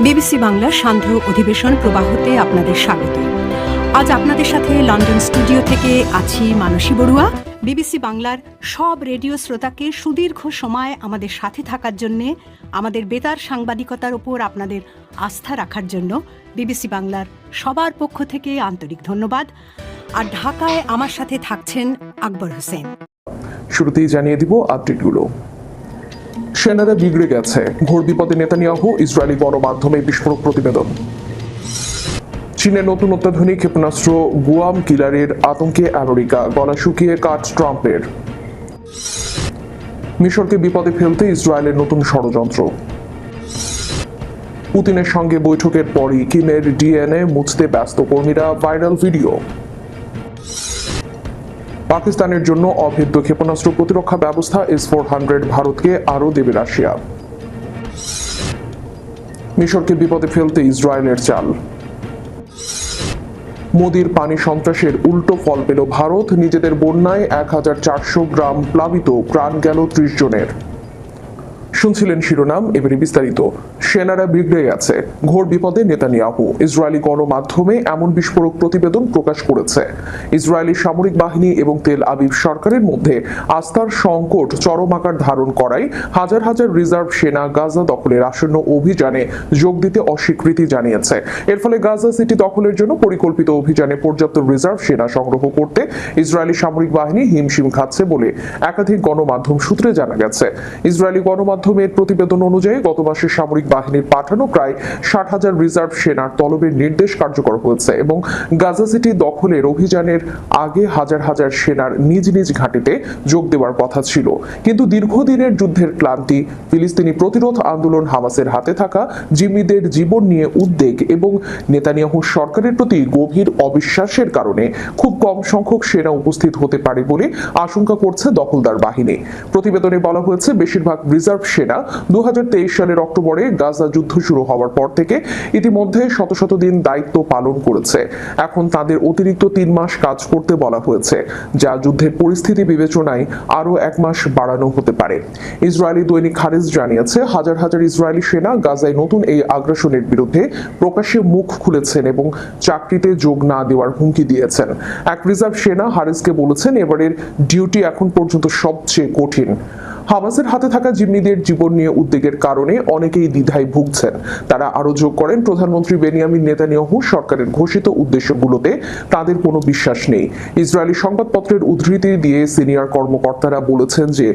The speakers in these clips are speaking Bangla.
বিবিসি বাংলার সান্ধ্য অধিবেশন প্রবাহতে আপনাদের স্বাগত। আজ আপনাদের সাথে লন্ডন স্টুডিও থেকে আছি মানসী বড়ুয়া। বিবিসি বাংলার সব রেডিও শ্রোতাকে সুদীর্ঘ সময় আমাদের সাথে থাকার জন্যে, আমাদের বেতার সাংবাদিকতার উপর আপনাদের আস্থা রাখার জন্য বিবিসি বাংলার সবার পক্ষ থেকে আন্তরিক ধন্যবাদ। আর ঢাকায় আমার সাথে থাকছেন আকবর হোসেন। শুরুতেই জানিয়ে দিব আপডেটগুলো। সেনারা বিগড়ে গেছে, ঘোর বিপদে নেতানিয়াহু, ইসরায়েলি গণমাধ্যমে বিস্ফোরক প্রতিবেদন। চীনের নতুন অত্যাধুনিক ক্ষেপণাস্ত্র গুয়াম কিলারের আতঙ্কে আমেরিকা, গলা শুকিয়ে কাট ট্রাম্পের। মিশরকে বিপদে ফেলতে ইসরায়েলের নতুন ষড়যন্ত্র। পুতিনের সঙ্গে বৈঠকের পরই কিমের ডিএনএ মুছতে ব্যস্ত কর্মীরা, ভাইরাল ভিডিও। পাকিস্তানের জন্য অভেদ্য ক্ষেপণাস্ত্র প্রতিরক্ষা ব্যবস্থা S-400 ভারতকে আরও দেবে রাশিয়া। মিশরকে বিপদে ফেলতে ইসরায়েলের চাল। মোদির পানি সন্ত্রাসের উল্টো ফল পেল ভারত, নিজেদের বন্যায় 1400 গ্রাম প্লাবিত, প্রাণ গেল 30 জনের। শুনছিলেন শিরোনাম, এবারে বিস্তারিত। সেনারা বিগড়ে গেছে, ঘোর বিপদে নেতানিয়াহু, ইসরায়েলি গণমাধ্যমে এমন বিস্ফোরক প্রতিবেদন প্রকাশ করেছে। ইসরায়েলি সামরিক বাহিনী এবং তেল আবিব সরকারের মধ্যে আস্থার সংকট চরম আকার ধারণ করায় হাজার হাজার রিজার্ভ সেনা গাজা দখলের আসন্ন অভিযানে যোগ দিতে অস্বীকৃতি জানিয়েছে। এর ফলে গাজা সিটি দখলের জন্য পরিকল্পিত অভিযানে পর্যাপ্ত রিজার্ভ সেনা সংগ্রহ করতে ইসরায়েলি সামরিক বাহিনী হিমশিম খাচ্ছে বলে একাধিক গণমাধ্যম সূত্রে জানা গেছে। ইসরায়েলি গণমাধ্যমের প্রতিবেদন অনুযায়ী গত মাসে সামরিক বাহিনীর পাঠানো প্রায় 60,000 রিজার্ভ সেনার তলবের নির্দেশ কার্যকর হয়েছে এবং গাজা সিটি দখলের অভিযানের আগে হাজার হাজার সেনার নিজ নিজ ঘাঁটিতে যোগ দেওয়ার কথা ছিল। কিন্তু দীর্ঘদিনের যুদ্ধের ক্লান্তি, ফিলিস্তিনি প্রতিরোধ আন্দোলন, হামাসের হাতে থাকা জিম্মিদের জীবন নিয়ে উদ্বেগ এবং নেতানিয়াহু সরকারের প্রতি গভীর অবিশ্বাসের কারণে খুব কম সংখ্যক সেনা উপস্থিত হতে পারে বলে আশঙ্কা করছে দখলদার বাহিনী। প্রতিবেদনে বলা হয়েছে, বেশিরভাগ রিজার্ভ সেনা 2023 সালের অক্টোবরে গাজা যুদ্ধ শুরু হওয়ার পর থেকে ইতিমধ্যে শত শত দিন দায়িত্ব পালন করেছে। এখন তাদের অতিরিক্ত 3 মাস কাজ করতে বলা হয়েছে, যা যুদ্ধের পরিস্থিতি বিবেচনায় আরও 1 মাস বাড়ানো হতে পারে। ইসরায়েলি দৈনিক হারেস জানিয়েছে, হাজার হাজার ইসরায়েলি সেনা গাজায় নতুন এই আগ্রাসনের বিরুদ্ধে প্রকাশ্যে মুখ খুলেছেন এবং চাকরিতে যোগ না দেওয়ার হুমকি দিয়েছেন। এক রিজার্ভ সেনা হারেসকে বলেছেন, এবারের ডিউটি এখন পর্যন্ত সবচেয়ে কঠিন। হামাসের হাতে থাকা জিম্মিদের জীবন নিয়ে উদ্বেগের কারণে অনেকেই দ্বিধায় ভুগছেন। তারা আরো যোগ করেন, প্রধানমন্ত্রী বেনিয়ামিন নেতানিয়াহু সরকারের ঘোষিত উদ্দেশ্যগুলোতে তাদের কোনো বিশ্বাস নেই। ইসরায়েলি সংবাদপত্রের উদ্ধৃতি দিয়ে সিনিয়র কর্মকর্তারা বলেছেন যে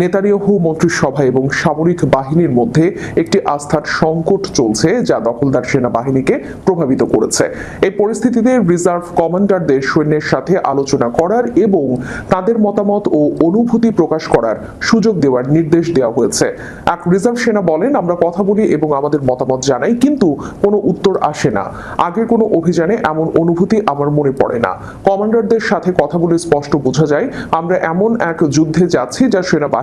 নেতানিয়াহু মন্ত্রিসভা এবং সামরিক বাহিনীর মধ্যে একটি আস্থার সংকট চলছে, যা দখলদার সেনাবাহিনীকে প্রভাবিত করেছে। এই পরিস্থিতিতে রিজার্ভ কমান্ডারদের সৈন্যের সাথে আলোচনা করার এবং তাদের মতামত ও অনুভূতি প্রকাশ করার সুযোগ দেওয়ার নির্দেশ দেওয়া হয়েছে। এক রিজার্ভ সেনা বলেন, আমরা কথা বলি এবং আমাদের মতামত জানাই, কিন্তু কোনো উত্তর আসে না। আগের কোনো অভিযানে এমন অনুভূতি আমার মনে পড়ে না। কমান্ডারদের সাথে কথা বলে স্পষ্ট বোঝা যায় আমরা এমন এক যুদ্ধে যাচ্ছি যা সেনাবাহিনী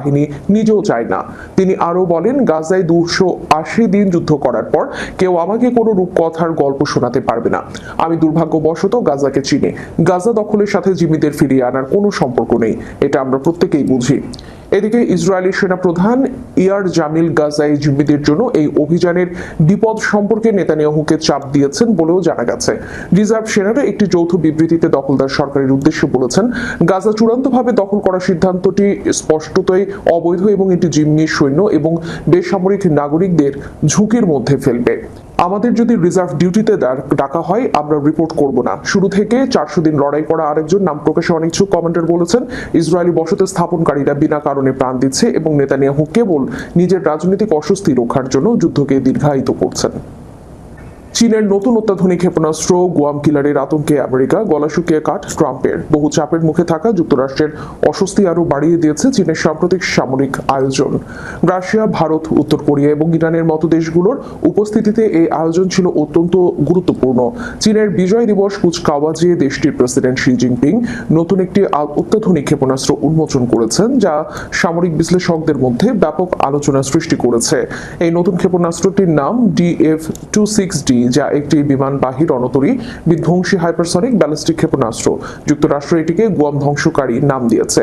নিজেও চায় না। তিনি আরো বলেন, গাজায় 280 দিন যুদ্ধ করার পর কেউ আমাকে কোনো রূপকথার গল্প শোনাতে পারবে না। আমি দুর্ভাগ্যবশত গাজাকে চিনি। গাজা দখলের সাথে জিম্মিদের ফিরিয়ে আনার কোনো সম্পর্ক নেই, এটা আমরা প্রত্যেকেই বুঝি। এদিকে ইসরায়েলি সেনাপ্রধান ইয়ার জামিল গাজায় জিম্মিদের জন্য এই অভিযানের বিপদ সম্পর্কে নেতানিয়াহুকে চাপ দিয়েছেন বলেও জানা গেছে। রিজার্ভ সেনারা একটি যৌথ বিবৃতিতে দখলদার সরকারের উদ্দেশ্যে বলেছেন, গাজা চূড়ান্তভাবে দখল করার সিদ্ধান্তটি স্পষ্টতই অবৈধ এবং এটি জিম্মি সৈন্য এবং বেসামরিক নাগরিকদের ঝুঁকির মধ্যে ফেলবে। আমাদের যদি রিজার্ভ ডিউটিতে ডাকা হয়, আমরা রিপোর্ট করব না। শুরু থেকে 400 দিন লড়াই করা আরেকজন নাম প্রকাশে অনিচ্ছুক কমান্ডার বলেছেন, ইসরায়েলি বসতি স্থাপনকারীরা বিনা কারণে প্রাণ দিচ্ছে এবং নেতানিয়াহু কেবল নিজের রাজনৈতিক অস্বস্তি রক্ষার জন্য যুদ্ধকে দীর্ঘায়িত করছেন। চীনের নতুন অত্যাধুনিক ক্ষেপণাস্ত্র গুয়াম কিলারের আতঙ্কে আমেরিকা, গলা শুকিয়ে কাট ট্রাম্পের। বহু চাপের মুখে থাকা যুক্তরাষ্ট্রের অস্বস্তি আরও বাড়িয়ে দিয়েছে চীনের সাম্প্রতিক সামরিক আয়োজন। রাশিয়া, ভারত, উত্তর কোরিয়া এবং ইরানের মতো দেশগুলোর উপস্থিতিতে এই আয়োজন ছিল অত্যন্ত গুরুত্বপূর্ণ। চীনের বিজয় দিবস কুচকাওয়াজে দেশটির প্রেসিডেন্ট শি জিনপিং নতুন একটি অত্যাধুনিক ক্ষেপণাস্ত্র উন্মোচন করেছেন, যা সামরিক বিশ্লেষকদের মধ্যে ব্যাপক আলোচনা সৃষ্টি করেছে। এই নতুন ক্ষেপণাস্ত্রটির নাম DF-26D, যা একটি বিমানবাহী রণতরী বিধ্বংসী হাইপারসনিক ব্যালিস্টিক ক্ষেপণাস্ত্র। যুক্তরাষ্ট্র এটিকে গুয়াম ধ্বংসকারী নাম দিয়েছে।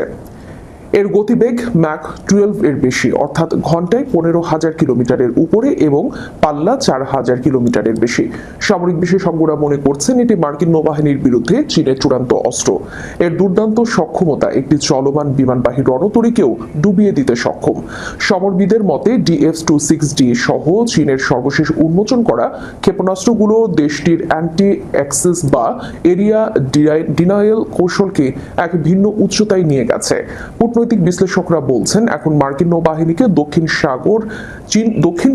এর গতিবেগ ম্যাক 12 এর বেশি, অর্থাৎ ঘন্টায় 15,000 কিলোমিটারের উপরে এবং পাল্লা 4,000 কিলোমিটারের বেশি। সামরিক বিশেষজ্ঞরা মনে করছেন এটি মার্কিন নৌবাহিনীর বিরুদ্ধে চীনের চূড়ান্ত অস্ত্র। এর দুর্দান্ত সক্ষমতা একটি চলমান বিমানবাহী রণতরীকেও ডুবিয়ে দিতে সক্ষম। সমরবিদের মতে DF-26D সহ চীনের সর্বশেষ উন্মোচন করা ক্ষেপণাস্ত্রগুলো দেশটির অ্যান্টি অ্যাক্সেস বা এরিয়া ডিনায়াল কৌশলকে এক ভিন্ন উচ্চতায় নিয়ে গেছে। কূটনৈতিক বিশ্লেষকরা বলছেন এখন মার্কিন নৌবাহিনীকে দক্ষিণ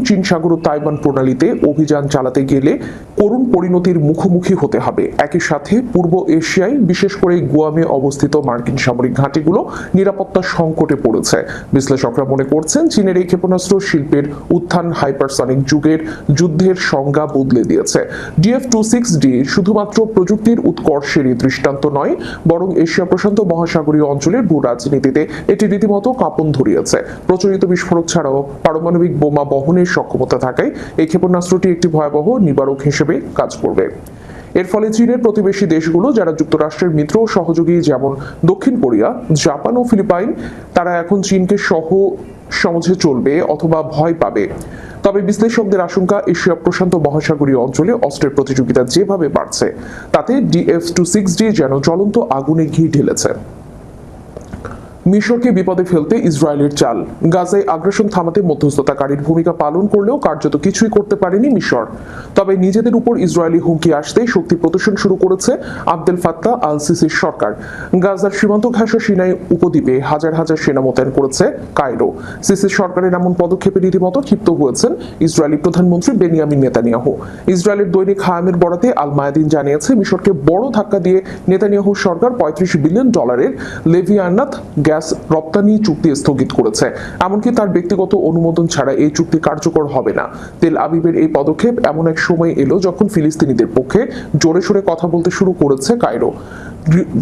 চীন সাগর ও তাইওয়ান প্রণালীতে অভিযান চালাতে গেলে করুণ পরিণতির মুখোমুখি হতে হবে। একই সাথে পূর্ব এশিয়ায় বিশেষ করে গুয়ামে অবস্থিত মার্কিন সামরিক ঘাঁটিগুলো নিরাপত্তা সংকটে পড়েছে। বিশ্লেষকরা মনে করছেন চীনের এই ক্ষেপণাস্ত্র শিল্পের উত্থান হাইপারসনিক যুগের যুদ্ধের সংজ্ঞা বদলে দিয়েছে। DF-26D শুধুমাত্র প্রযুক্তির উৎকর্ষেরই দৃষ্টান্ত নয়, বরং এশিয়া প্রশান্ত মহাসাগরীয় অঞ্চলের ভূ রাজনীতিতে এটি রীতিমতো কাঁপন ধরিয়েছে। প্রচলিত বিস্ফোরক ছাড়াও পারমাণবিক বোমা বহনের সক্ষমতা থাকায় এই ক্ষেপণাস্ত্রটি একটি ভয়াবহ নিবারক হিসেবে কাজ করবে। এর ফলে চীনের প্রতিবেশী দেশগুলো যারা যুক্তরাষ্ট্রের মিত্র ও সহযোগী যেমন দক্ষিণ কোরিয়া, জাপান ও ফিলিপাইন, তারা এখন চীনকে সমঝে চলবে অথবা ভয় পাবে। তবে বিশ্লেষকদের আশঙ্কা এশিয়া প্রশান্ত মহাসাগরীয় অঞ্চলে অস্ত্রের প্রতিযোগিতা যেভাবে বাড়ছে তাতে DF-26D যেন জ্বলন্ত আগুনে ঘি ঢেলেছে। মিশরকে বিপদে ফেলতে ইসরায়েলের চাল। গাজায় আগ্রাসন থামাতে মধ্যস্থতাকারীর ভূমিকা পালন করলেও কার্যত কিছুই করতে পারেনি মিশর। তবে নিজেদের উপর ইসরায়েলি হুমকি আসতেই শক্তি প্রদর্শন শুরু করেছে আবদেল ফাত্তাহ আল সিসির সরকার। গাজার সীমান্ত ঘেঁষা সিনাই উপদ্বীপে হাজার হাজার সেনা মোতায়েন করেছে কায়রো। সিসির সরকারের এমন পদক্ষেপে রীতিমতো ক্ষিপ্ত হয়েছেন ইসরায়েলি প্রধানমন্ত্রী বেনিয়ামিন নেতানিয়াহু। ইসরায়েলের দৈনিক হায়ামের বরাতে আল মায়াদিন জানিয়েছে মিশরকে বড় ধাক্কা দিয়ে নেতানিয়াহুর সরকার $35 বিলিয়ন লেভিয়ানাত গ্যাস রপ্তানি চুক্তি স্থগিত করেছে। এমনকি তার ব্যক্তিগত অনুমোদন ছাড়া এই চুক্তি কার্যকর হবে না। তেল আবিবের এই পদক্ষেপ এমন এক সময় এলো যখন ফিলিস্তিনিদের পক্ষে জোরে সোরে কথা বলতে শুরু করেছে কায়রো।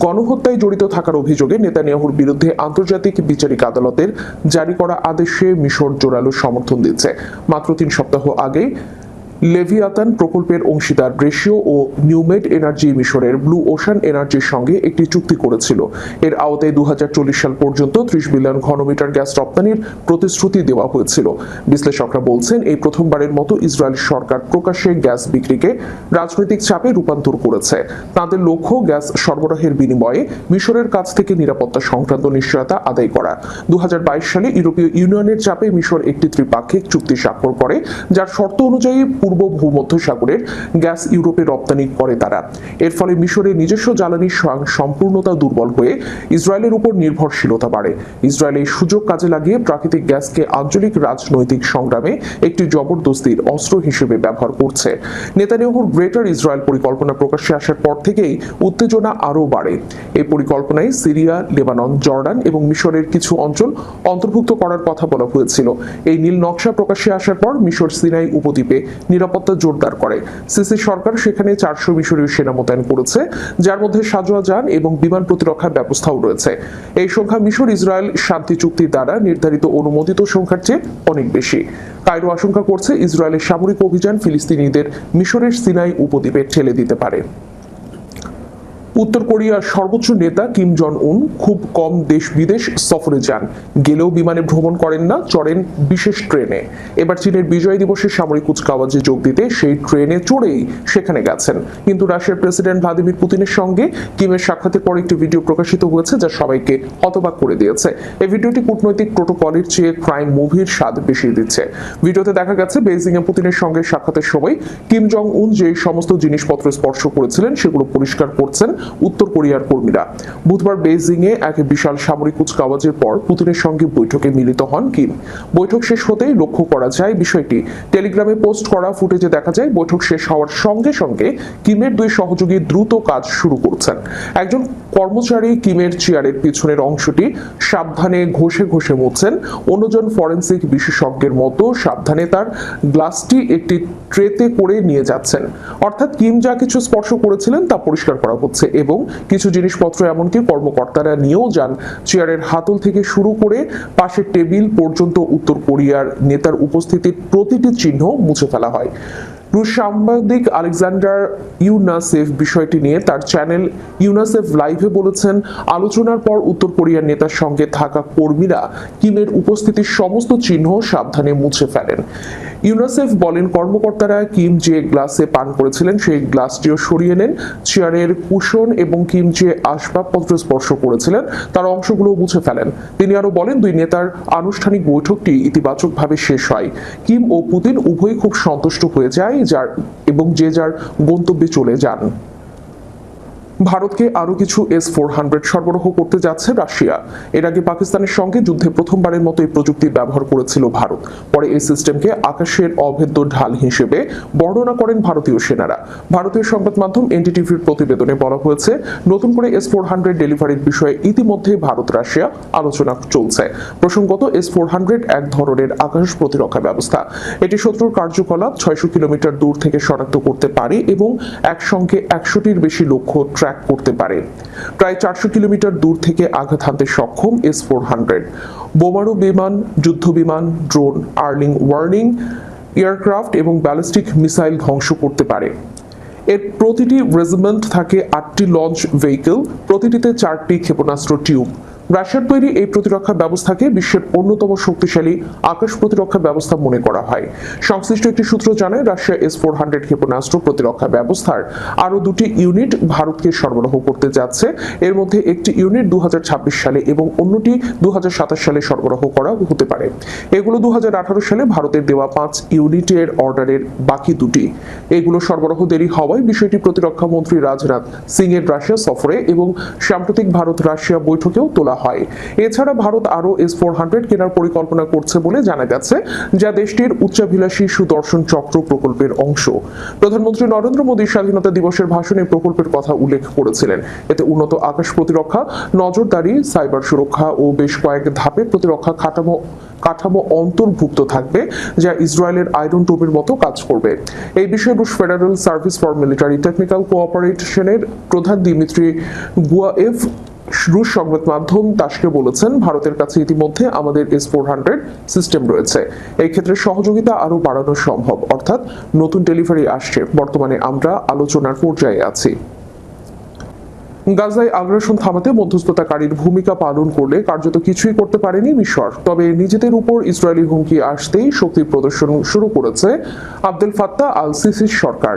গণহত্যায় জড়িত থাকার অভিযোগে নেতানিয়াহুর বিরুদ্ধে আন্তর্জাতিক বিচারিক আদালতের জারি করা আদেশে মিশর জোরালো সমর্থন দিচ্ছে। মাত্র 3 সপ্তাহ আগে লেভিয়াতান প্রকল্পের অংশীদার রেশিও ও নিউমেড এনার্জি মিশরের ব্লু ওশান এনার্জির সঙ্গে একটি চুক্তি করেছিল। এর আওতায় 2040 সাল পর্যন্ত 30 বিলিয়ন ঘনমিটার গ্যাস রপ্তানির প্রতিশ্রুতি দেওয়া হয়েছিল। বিশ্লেষকরা বলছেন এই প্রথমবারের মতো ইসরায়েল সরকার প্রকাশ্যে গ্যাস বিক্রিকে রাজনৈতিক চাপে রূপান্তর করেছে। তাদের লক্ষ্য গ্যাস সরবরাহের বিনিময়ে মিশরের কাছ থেকে নিরাপত্তা সংক্রান্ত নিশ্চয়তা আদায় করা। 2022 সালে ইউরোপীয় ইউনিয়নের চাপে মিশর একটি ত্রিপাক্ষিক চুক্তি স্বাক্ষর করে, যার শর্ত অনুযায়ী পূর্ব ভূমধ্যসাগরের গ্যাস ইউরোপে রপ্তানি করে তারা। এর ফলে মিশরের নিজস্ব জ্বালানি সম্পূর্ণতা দুর্বল হয়ে ইসরায়েলের উপর নির্ভরশীলতা বাড়ে। ইসরায়েল এই সুযোগ কাজে লাগিয়ে প্রাকৃতিক গ্যাসকে আঞ্চলিক রাজনৈতিক সংগ্রামে একটি জবরদস্তির অস্ত্র হিসেবে ব্যবহার করছে। নেতানিয়াহুর গ্রেটার ইসরায়েল পরিকল্পনা প্রকাশ্যে আসার পর থেকেই উত্তেজনা আরও বাড়ে। এই পরিকল্পনায় সিরিয়া, লেবানন, জর্ডান এবং মিশরের কিছু অঞ্চল অন্তর্ভুক্ত করার কথা বলা হয়েছিল। এই নীল নকশা প্রকাশ্যে আসার পর মিশর সিনাই উপদ্বীপে নিরাপত্তা জোরদার করে। সিসি সরকার সেখানে 400 মিশরীয় সেনা মোতায়েন করেছে, যার মধ্যে সাজোয়া যান এবং বিমান প্রতিরক্ষা ব্যবস্থাও রয়েছে। এই সংখ্যা মিশর ইসরায়েল শান্তি চুক্তি দ্বারা নির্ধারিত অনুমোদিত সংখ্যার চেয়ে অনেক বেশি। কায়রো আশঙ্কা করছে ইসরায়েলের সামরিক অভিযান ফিলিস্তিনিদের মিশরের সিনাই উপদ্বীপে ঠেলে দিতে পারে। উত্তর কোরিয়ার সর্বোচ্চ নেতা কিম জন উন খুব কম দেশ বিদেশ সফরে যান। গেলেও বিমানে ভ্রমণ করেন না, চড়েন বিশেষ ট্রেনে। এবার চীনের বিজয় দিবসে সামরিক কুচকাওয়াজে যোগ দিতে সেই ট্রেনে চড়েই সেখানে গেছেন। কিন্তু রাশিয়ার প্রেসিডেন্ট ভ্লাদিমির পুতিনের সঙ্গে কিমের সাক্ষাতের পর একটি ভিডিও প্রকাশিত হয়েছে যা সবাইকে হতবাক করে দিয়েছে। এই ভিডিওটি কূটনৈতিক প্রোটোকলের চেয়ে ক্রাইম মুভির স্বাদ বেশি দিচ্ছে। ভিডিওতে দেখা গেছে বেইজিং এ পুতিনের সঙ্গে সাক্ষাতের সময় কিম জং উন যে সমস্ত জিনিসপত্র স্পর্শ করেছিলেন সেগুলো পরিষ্কার করছেন উত্তর কোরিয়ার কর্মীরা। বুধবার বেইজিং এ এক বিশাল সামরিক কুচকাওয়াজের পর পুতিনের সঙ্গে বৈঠকে মিলিত হন কিম। বৈঠক শেষ হতেই লক্ষ্য করা যায় বিষয়টি। টেলিগ্রামে পোস্ট করা ফুটেজে দেখা যায় বৈঠক শেষ হওয়ার সঙ্গে সঙ্গে কিমের দুই সহযোগী দ্রুত কাজ শুরু করছেন। একজন কর্মচারী কিমের চেয়ারের পিছনের অংশটি সাবধানে ঘষে ঘষে মুছছেন, অন্যজন ফরেনসিক বিশেষজ্ঞের মতো সাবধানে তার গ্লাসটি একটি ট্রেতে করে নিয়ে যাচ্ছেন। অর্থাৎ কিম যা কিছু স্পর্শ করেছিলেন তা পরিষ্কার করা হচ্ছে এবং কিছু জিনিসপত্র এমনকি কর্মকর্তারা নিয়েও যান। চেয়ারের হাতল থেকে শুরু করে পাশের টেবিল পর্যন্ত উত্তর কোরিয়ার নেতার উপস্থিতির প্রতিটি চিহ্ন মুছে ফেলা হয়। রুশ সাংবাদিক আলেকজান্ডার ইউনাসেভ বিষয়টি নিয়ে তার চ্যানেল ইউনাসেভ লাইভে বলেছেন, আলোচনার পর উত্তর কোরিয়ার নেতার সঙ্গে থাকা কর্মীরা কিমের উপস্থিতির সমস্ত চিহ্ন সাবধানে মুছে ফেলেন। ইউনাসেফ বলেন, কর্মকর্তারা কিম যে গ্লাসে পান করেছিলেন সেই গ্লাসটিও সরিয়ে নেন, চেয়ারের কুশন এবং কিম যে আসবাবপত্র স্পর্শ করেছিলেন তার অংশগুলো মুছে ফেলেন। তিনি আরো বলেন, দুই নেতার আনুষ্ঠানিক বৈঠকটি ইতিবাচকভাবে শেষ হয়। কিম ও পুতিন উভয়ই খুব সন্তুষ্ট হয়ে যায় যে যার গন্তব্যে চলে যান। ভারতকে আরো কিছু S-400 সরবরাহ করতে যাচ্ছে রাশিয়া। এর আগে পাকিস্তানের সঙ্গে যুদ্ধে প্রথমবারের মতো এই প্রযুক্তি ব্যবহার করেছিল ভারত। পরে এই সিস্টেমকে আকাশের অভেদ্য ঢাল হিসেবে বর্ণনা করেন ভারতীয় সেনারা। ভারতীয় সংবাদ মাধ্যম এনডিটিভির প্রতিবেদনে বলা হয়েছে, নতুন করে S-400 ডেলিভারির বিষয়ে ইতিমধ্যে ভারত রাশিয়া আলোচনা চলছে। প্রসঙ্গত, S-400 এক ধরনের আকাশ প্রতিরক্ষা ব্যবস্থা। এটি শত্রুর কার্যকলাপ 600 কিলোমিটার দূর থেকে শনাক্ত করতে পারে এবং একসঙ্গে 100টির বেশি লক্ষ্য ট্র্যাক করতে পারে। প্রায় 400 কিলোমিটার দূর থেকে আঘাত হানতে সক্ষম S-400 বোমারু বিমান, যুদ্ধ বিমান, ড্রোন, আর্লি ওয়ার্নিং এয়ারক্রাফট এবং ব্যালিস্টিক মিসাইল ধ্বংস করতে পারে। এর প্রতিটি রেজিমেন্ট থাকে 8টি লঞ্চ ভেহিকল, প্রতিটিতে 4টি ক্ষেপণাস্ত্র টিউব। রাশিয়ার তৈরি এই প্রতিরক্ষা ব্যবস্থাকে বিশ্বের অন্যতম শক্তিশালী আকাশ প্রতিরক্ষা ব্যবস্থা মনে করা হয়। সংশ্লিষ্ট একটি সূত্র জানায়, রাশিয়া S-400 ক্ষেপণাস্ত্র প্রতিরক্ষা ব্যবস্থার আরো 2টি ইউনিট ভারতকে সরবরাহ করতে যাচ্ছে। এর মধ্যে একটি ইউনিট 2026 সালে এবং অন্যটি 2027 সালে সরবরাহ করা হতে পারে। এগুলো 2018 সালে ভারতের দেওয়া 5 ইউনিটের অর্ডারের বাকি 2টি। এগুলো সরবরাহ দেরি হওয়ায় বিষয়টি প্রতিরক্ষা মন্ত্রী রাজনাথ সিং এর রাশিয়া সফরে এবং সাম্প্রতিক ভারত রাশিয়া বৈঠকেও তোলা হয়। এছাড়া ভারত আরো S-400 কেনার পরিকল্পনা করছে বলে জানা গেছে, যা দেশটির উচ্চাভিলাষী সুদর্শন চক্র প্রকল্পের অংশ। প্রধানমন্ত্রী নরেন্দ্র মোদী স্বাধীনতা দিবসের ভাষণে প্রকল্পের কথা উল্লেখ করেছিলেন। এতে উন্নত আকাশ প্রতিরক্ষা, নজরদারি, সাইবার সুরক্ষা ও বেশ কয়েক ধাপের প্রতিরক্ষা কাঠামো অন্তর্ভুক্ত থাকবে, যা ইসরায়েলের আয়রন ডোমের মতো কাজ করবে। এই বিষয়ে রুশ federal service for military technical কোঅপারেশনের প্রধান দিমিত্রি গুয়ায়েভ রুশ সংবাদ মাধ্যম তাসকে বলেছেন, ভারতের কাছে ইতিমধ্যে আমাদের S-400 সিস্টেম রয়েছে। এই ক্ষেত্রে সহযোগিতা আরো বাড়ানো সম্ভব, অর্থাৎ নতুন ডেলিভারি আসছে। বর্তমানে আমরা আলোচনার পর্যায়ে আছি। গাজায় আগ্রাসন থামাতে মধ্যস্থতাকারীর ভূমিকা পালন করলে কার্যত কিছুই করতে পারেনি মিশর। তবে নিজেদের উপর ইসরায়েলি হুমকি আসতেই শক্তি প্রদর্শন শুরু করেছে আবদেল ফাত্তাহ আল সিসির সরকার।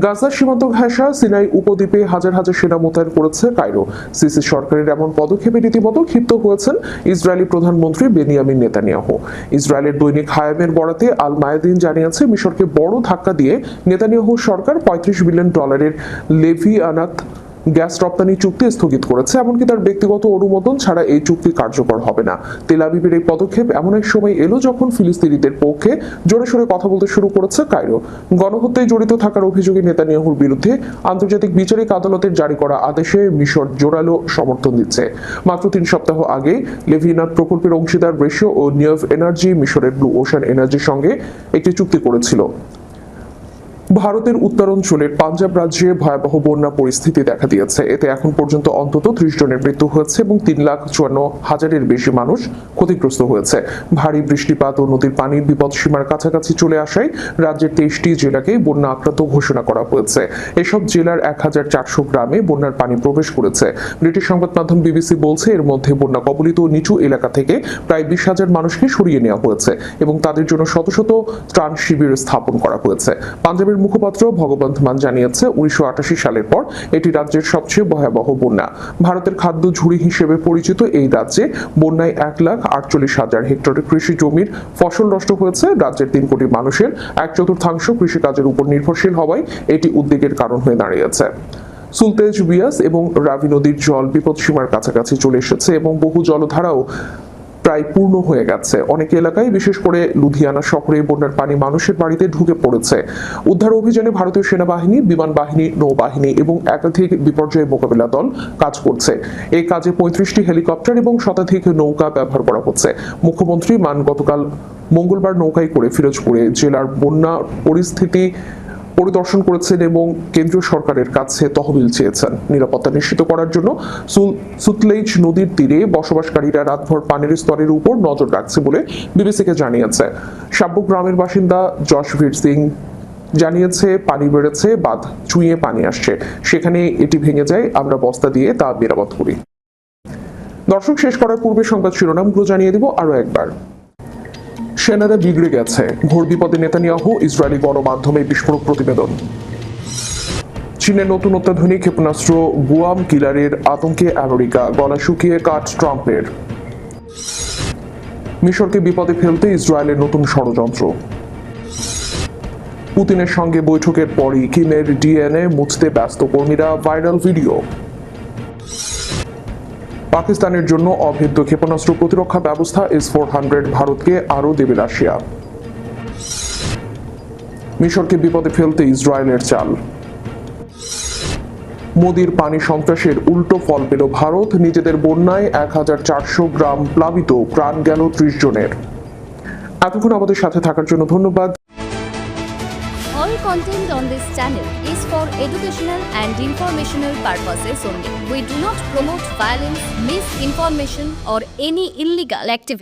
গাজা সীমান্ত ঘেঁষা সিনাই উপদ্বীপে হাজার হাজার সেনা মোতায়েন করেছে কায়রো। সিসি সরকারের এমন পদক্ষেপে রীতিমতো ক্ষিপ্ত হয়েছেন ইসরায়েলি প্রধানমন্ত্রী বেনিয়ামিন নেতানিয়াহু। ইসরায়েলের দৈনিক হায়ামের বরাতে আল মায়াদিন জানিয়েছে, মিশরকে বড় ধাক্কা দিয়ে নেতানিয়াহু সরকার $35 বিলিয়ন লেভিয়ানাত গ্যাস রপ্তানি চুক্তি স্থগিত করেছে। এমনকি তার ব্যক্তিগত অনুমোদন ছাড়া এই চুক্তি কার্যকর হবে না। তেল আবিবের এই পদক্ষেপ এমন এক সময় এলো যখন ফিলিস্তিনিদের পক্ষে জোরে সোরে কথা বলতে শুরু করেছে কায়রো। গণহত্যায় জড়িত থাকার অভিযোগে নেতানিয়াহুর বিরুদ্ধে আন্তর্জাতিক বিচারিক আদালতের জারি করা আদেশে মিশর জোরালো সমর্থন দিচ্ছে। মাত্র 3 সপ্তাহ আগে লেভিয়ানাত প্রকল্পের অংশীদার রেশিও ও নিউভ এনার্জি মিশরের ব্লু ওশান এনার্জির সঙ্গে একটি চুক্তি করেছিল। ভারতের উত্তরাঞ্চলের পাঞ্জাব রাজ্যে ভয়াবহ বন্যা পরিস্থিতি দেখা দিয়েছে। এতে এখন পর্যন্ত অন্তত 30 জনের মৃত্যু হয়েছে এবং 3,54,000-এর বেশি মানুষ ক্ষতিগ্রস্ত হয়েছে। ভারী বৃষ্টিপাত ও নদীর পানির বিপদসীমার কাছাকাছি চলে আসায় রাজ্যের 23টি জেলাকে বন্যা আক্রান্ত ঘোষণা করা হয়েছে। এসব জেলার 1,400 গ্রামে বন্যার পানি প্রবেশ করেছে। ব্রিটিশ সংবাদ মাধ্যম বিবিসি বলছে, এর মধ্যে বন্যা কবলিত নিচু এলাকা থেকে প্রায় 20,000 মানুষকে সরিয়ে নেওয়া হয়েছে এবং তাদের জন্য শত শত ত্রাণ শিবির স্থাপন করা হয়েছে। পাঞ্জাবের মুখপাত্র ভগবন্ত মান জানিয়েছে, 1988 সালের পর এটি রাজ্যের সবচেয়ে ভয়াবহ বন্যা। ভারতের খাদ্য ঝুড়ি হিসেবে পরিচিত এই রাজ্যে বন্যায় 1,48,000 হেক্টর কৃষি জমির ফসল নষ্ট হয়েছে। রাজ্যের 3 কোটি মানুষের 1/4 কৃষিকাজের উপর নির্ভরশীল হওয়ায় এটি উদ্বেগের কারণ হয়ে দাঁড়িয়েছে। সুলতেজ বিয়াস এবং রাভি নদীর জল বিপদসীমার কাছাকাছি চলে এসেছে এবং বহু জলধারাও প্রায় পূর্ণ হয়ে গেছে। অনেক এলাকায়, বিশেষ করে লুধিয়ানা শহরে বন্যার পানি মানুষের বাড়িতে ঢুকে পড়েছে। উদ্ধার অভিযানে ভারতীয় সেনাবাহিনী, বিমান বাহিনী, নৌবাহিনী এবং একাধিক বিপর্যয় মোকাবিলা দল কাজ করছে। এই কাজে 35টি হেলিকপ্টার এবং শতাধিক নৌকা ব্যবহার করা হচ্ছে। মুখ্যমন্ত্রী মান গতকাল মঙ্গলবার নৌকায় করে ফিরোজপুরে জেলার বন্যা পরিস্থিতি পরিদর্শন করেছেন এবং কেন্দ্রীয় সরকারের কাছে তহবিল চেয়েছেন। নিরাপত্তা নিশ্চিত করার জন্য সুতলেজ নদীর তীরে বসবাসকারীরা রাতভর পানির স্তরের উপর নজর রাখছে বলে বিবিসিকে জানিয়েছে। শাব্বু গ্রামের বাসিন্দা যশবীর সিং জানিয়েছে পানি বেড়েছে, বাঁধ চুইয়ে পানি আসছে, সেখানে এটি ভেঙে যায়, আমরা বস্তা দিয়ে তা মেরামত করি। দর্শক, শেষ করার পূর্বে সংবাদ শিরোনামগুলো জানিয়ে দিব আরো একবার। সেনারা বিগড়ে গেছে, ঘোর বিপদে নেতানিয়াহু, ইসরায়েলি গণমাধ্যমে বিস্ফোরক প্রতিবেদন। চীনের নতুন অত্যাধুনিক ক্ষেপণাস্ত্র গুয়াম কিলারের আতঙ্কে আমেরিকা, গলা শুকিয়ে কাট ট্রাম্পের। মিশরকে বিপদে ফেলতে ইসরায়েলের নতুন ষড়যন্ত্র। পুতিনের সঙ্গে বৈঠকের পরই কিমের ডিএনএ মুছতে ব্যস্ত কর্মীরা, ভাইরাল ভিডিও। পাকিস্তানের জন্য অভেদ্য ক্ষেপণাস্ত্র প্রতিরক্ষা ব্যবস্থা S-400 ভারতকে আরও দেবে রাশিয়া। মিশরকে বিপদে ফেলতে ইসরায়েলের চাল। মোদির পানি সন্ত্রাসের উল্টো ফল পেল ভারত, নিজেদের বন্যায় 1400 গ্রাম প্লাবিত, প্রাণ গেল 30 জনের। এতক্ষণ আমাদের সাথে থাকার জন্য ধন্যবাদ। All content on this channel is for educational and informational purposes only. We do not promote violence, misinformation, or any illegal activity.